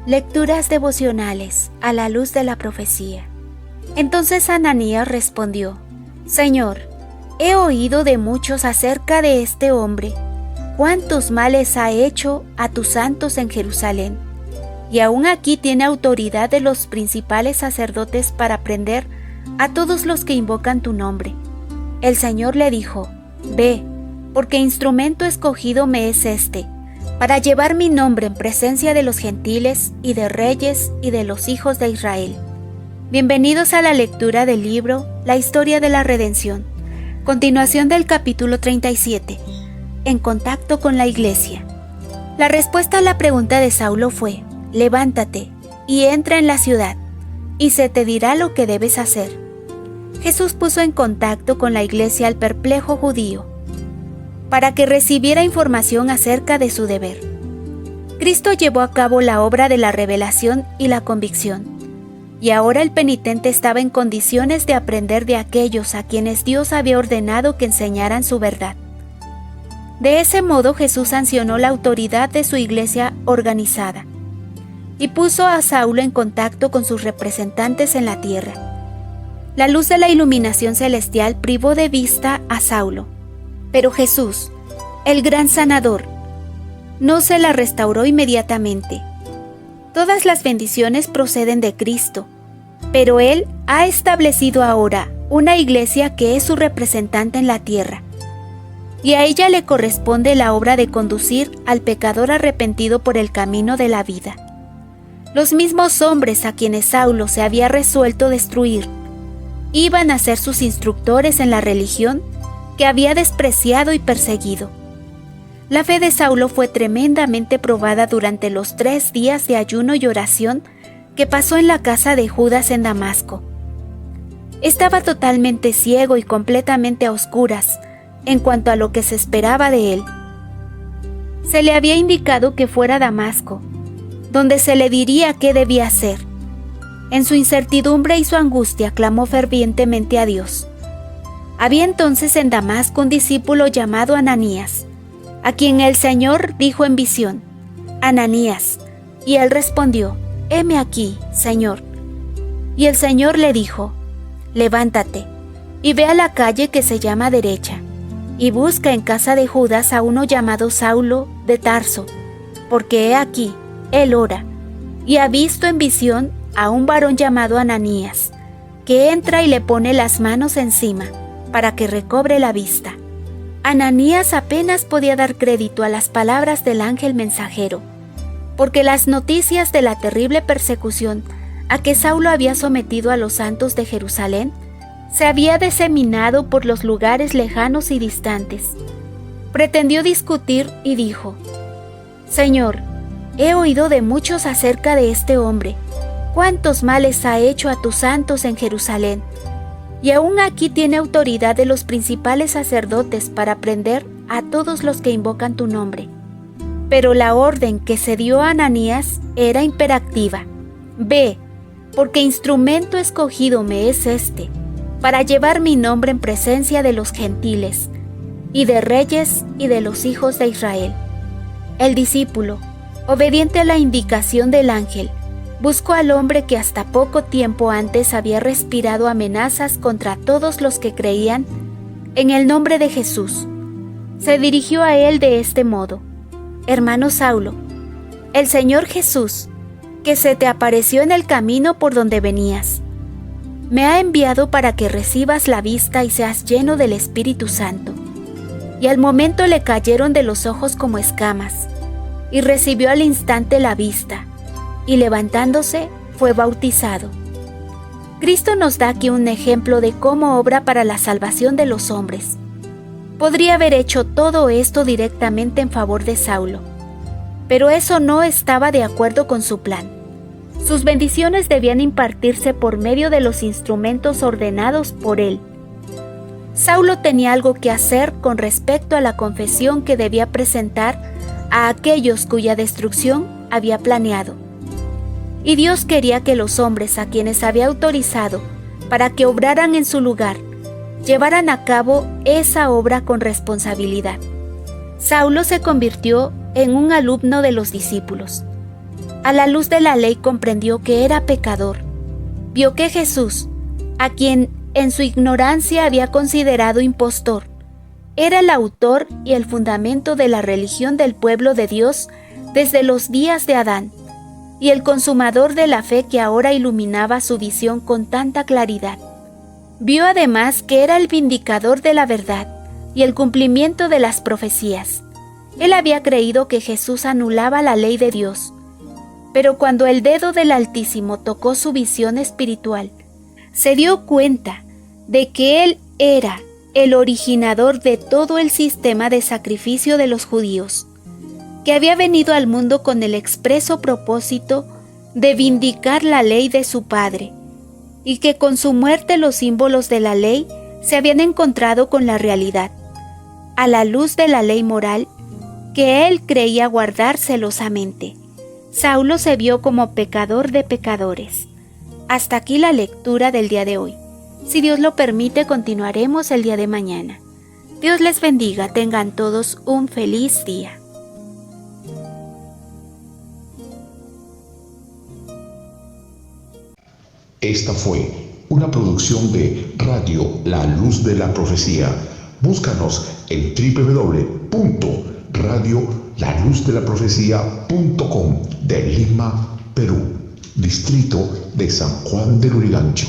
Lecturas devocionales a la luz de la profecía. Entonces Ananías respondió: Señor, he oído de muchos acerca de este hombre, cuántos males ha hecho a tus santos en Jerusalén, y aún aquí tiene autoridad de los principales sacerdotes para prender a todos los que invocan tu nombre. El Señor le dijo: Ve, porque instrumento escogido me es este, para llevar mi nombre en presencia de los gentiles y de reyes y de los hijos de Israel. Bienvenidos a la lectura del libro La historia de la redención. Continuación del capítulo 37. En contacto con la iglesia. La respuesta a la pregunta de Saulo fue: levántate y entra en la ciudad, y se te dirá lo que debes hacer. Jesús puso en contacto con la iglesia al perplejo judío, para que recibiera información acerca de su deber. Cristo llevó a cabo la obra de la revelación y la convicción, y ahora el penitente estaba en condiciones de aprender de aquellos a quienes Dios había ordenado que enseñaran su verdad. De ese modo Jesús sancionó la autoridad de su iglesia organizada, y puso a Saulo en contacto con sus representantes en la tierra. La luz de la iluminación celestial privó de vista a Saulo, pero Jesús, el gran sanador, no se la restauró inmediatamente. Todas las bendiciones proceden de Cristo, pero Él ha establecido ahora una iglesia que es su representante en la tierra, y a ella le corresponde la obra de conducir al pecador arrepentido por el camino de la vida. Los mismos hombres a quienes Saulo se había resuelto destruir iban a ser sus instructores en la religión que había despreciado y perseguido. La fe de Saulo fue tremendamente probada durante los 3 días de ayuno y oración que pasó en la casa de Judas en Damasco. Estaba totalmente ciego y completamente a oscuras en cuanto a lo que se esperaba de él. Se le había indicado que fuera a Damasco, donde se le diría qué debía hacer. En su incertidumbre y su angustia clamó fervientemente a Dios. Había entonces en Damasco un discípulo llamado Ananías, a quien el Señor dijo en visión: Ananías. Y él respondió: heme aquí, Señor. Y el Señor le dijo: levántate, y ve a la calle que se llama Derecha, y busca en casa de Judas a uno llamado Saulo de Tarso, porque he aquí, él ora, y ha visto en visión a un varón llamado Ananías, que entra y le pone las manos encima, para que recobre la vista. Ananías apenas podía dar crédito a las palabras del ángel mensajero, porque las noticias de la terrible persecución a que Saulo había sometido a los santos de Jerusalén se había diseminado por los lugares lejanos y distantes. Pretendió discutir y dijo: Señor, he oído de muchos acerca de este hombre, cuántos males ha hecho a tus santos en Jerusalén, y aún aquí tiene autoridad de los principales sacerdotes para prender a todos los que invocan tu nombre. Pero la orden que se dio a Ananías era imperativa: ve, porque instrumento escogido me es este, para llevar mi nombre en presencia de los gentiles, y de reyes y de los hijos de Israel. El discípulo, obediente a la indicación del ángel, buscó al hombre que hasta poco tiempo antes había respirado amenazas contra todos los que creían en el nombre de Jesús. Se dirigió a él de este modo: hermano Saulo, el Señor Jesús, que se te apareció en el camino por donde venías, me ha enviado para que recibas la vista y seas lleno del Espíritu Santo. Y al momento le cayeron de los ojos como escamas, y recibió al instante la vista, y levantándose fue bautizado. Cristo nos da aquí un ejemplo de cómo obra para la salvación de los hombres. Podría haber hecho todo esto directamente en favor de Saulo, pero eso no estaba de acuerdo con su plan. Sus bendiciones debían impartirse por medio de los instrumentos ordenados por él. Saulo tenía algo que hacer con respecto a la confesión que debía presentar a aquellos cuya destrucción había planeado. Y Dios quería que los hombres a quienes había autorizado para que obraran en su lugar, llevaran a cabo esa obra con responsabilidad. Saulo se convirtió en un alumno de los discípulos. A la luz de la ley comprendió que era pecador. Vio que Jesús, a quien en su ignorancia había considerado impostor, era el autor y el fundamento de la religión del pueblo de Dios desde los días de Adán, y el consumador de la fe que ahora iluminaba su visión con tanta claridad. Vio además que era el vindicador de la verdad y el cumplimiento de las profecías. Él había creído que Jesús anulaba la ley de Dios, pero cuando el dedo del Altísimo tocó su visión espiritual, se dio cuenta de que Él era el originador de todo el sistema de sacrificio de los judíos, que había venido al mundo con el expreso propósito de vindicar la ley de su Padre, y que con su muerte los símbolos de la ley se habían encontrado con la realidad, a la luz de la ley moral que él creía guardar celosamente. Saulo se vio como pecador de pecadores. Hasta aquí la lectura del día de hoy. Si Dios lo permite, continuaremos el día de mañana. Dios les bendiga, tengan todos un feliz día. Esta fue una producción de Radio La Luz de la Profecía. Búscanos en www.radiolaluzdelaprofecia.com de Lima, Perú, distrito de San Juan del Lurigancho.